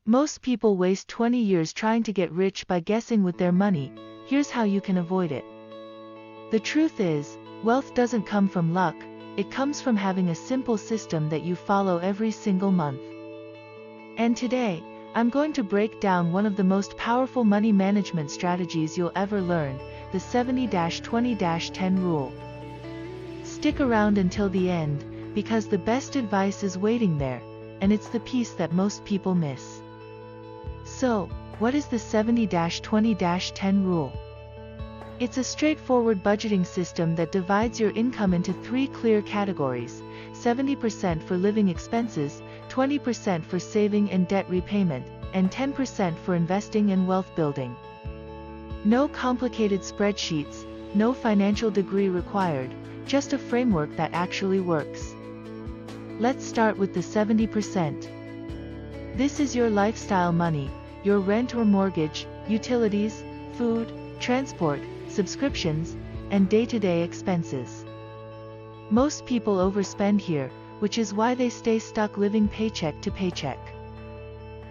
Most people waste 20 years trying to get rich by guessing with their money. Here's how you can avoid it. The truth is, wealth doesn't come from luck, it comes from having a simple system that you follow every single month. And today, I'm going to break down one of the most powerful money management strategies you'll ever learn, the 70-20-10 rule. Stick around until the end, because the best advice is waiting there, and it's the piece that most people miss. So, what is the 70-20-10 rule? It's a straightforward budgeting system that divides your income into 3 clear categories: 70% for living expenses, 20% for saving and debt repayment, and 10% for investing and wealth building. No complicated spreadsheets, no financial degree required, just a framework that actually works. Let's start with the 70%. This is your lifestyle money, your rent or mortgage, utilities, food, transport, subscriptions, and day-to-day expenses. Most people overspend here, which is why they stay stuck living paycheck to paycheck.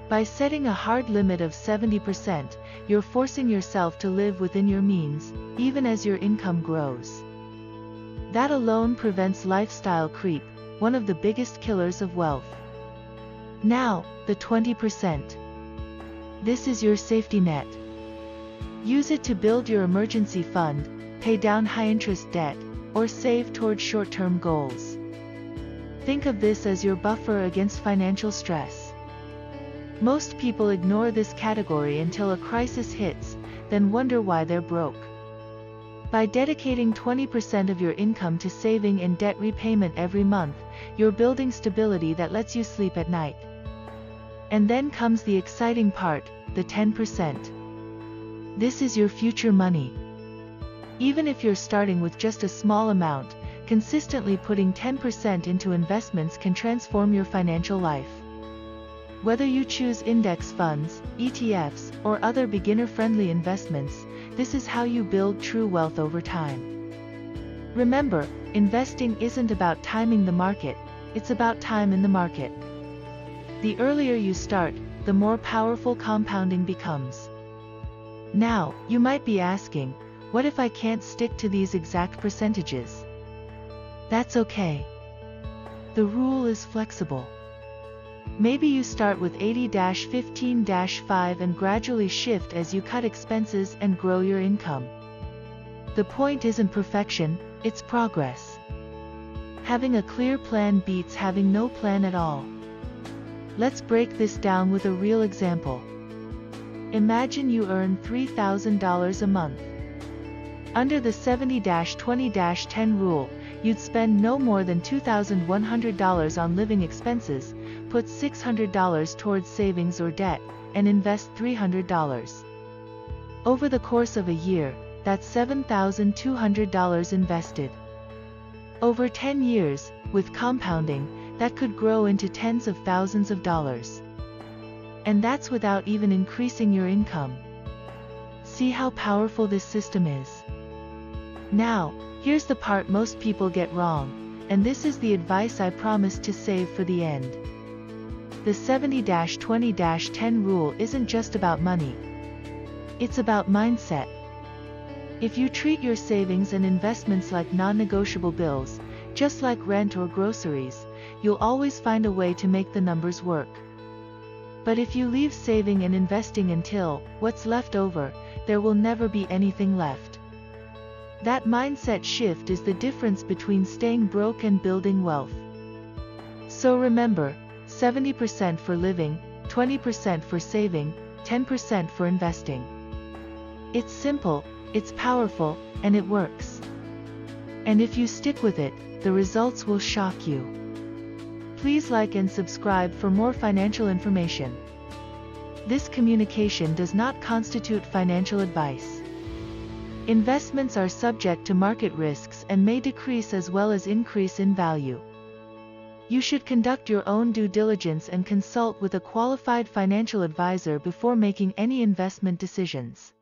By setting a hard limit of 70%, you're forcing yourself to live within your means, even as your income grows. That alone prevents lifestyle creep, one of the biggest killers of wealth. Now, the 20%. This is your safety net. Use it to build your emergency fund, pay down high-interest debt, or save towards short-term goals. Think of this as your buffer against financial stress. Most people ignore this category until a crisis hits, then wonder why they're broke. By dedicating 20% of your income to saving and debt repayment every month, you're building stability that lets you sleep at night. And then comes the exciting part, the 10%. This is your future money. Even if you're starting with just a small amount, consistently putting 10% into investments can transform your financial life. Whether you choose index funds, ETFs, or other beginner-friendly investments, this is how you build true wealth over time. Remember, investing isn't about timing the market, it's about time in the market. The earlier you start, the more powerful compounding becomes. Now, you might be asking, what if I can't stick to these exact percentages? That's okay. The rule is flexible. Maybe you start with 80-15-5 and gradually shift as you cut expenses and grow your income. The point isn't perfection, it's progress. Having a clear plan beats having no plan at all. Let's break this down with a real example. Imagine you earn $3,000 a month. Under the 70-20-10 rule, you'd spend no more than $2,100 on living expenses, put $600 towards savings or debt, and invest $300. Over the course of a year, that's $7,200 invested. Over 10 years, with compounding, that could grow into tens of thousands of dollars. And that's without even increasing your income. See how powerful this system is? Now, here's the part most people get wrong, and this is the advice I promised to save for the end. The 70-20-10 rule isn't just about money. It's about mindset. If you treat your savings and investments like non-negotiable bills, just like rent or groceries, you'll always find a way to make the numbers work. But if you leave saving and investing until what's left over, there will never be anything left. That mindset shift is the difference between staying broke and building wealth. So remember, 70% for living, 20% for saving, 10% for investing. It's simple, it's powerful, and it works. And if you stick with it, the results will shock you. Please like and subscribe for more financial information. This communication does not constitute financial advice. Investments are subject to market risks and may decrease as well as increase in value. You should conduct your own due diligence and consult with a qualified financial advisor before making any investment decisions.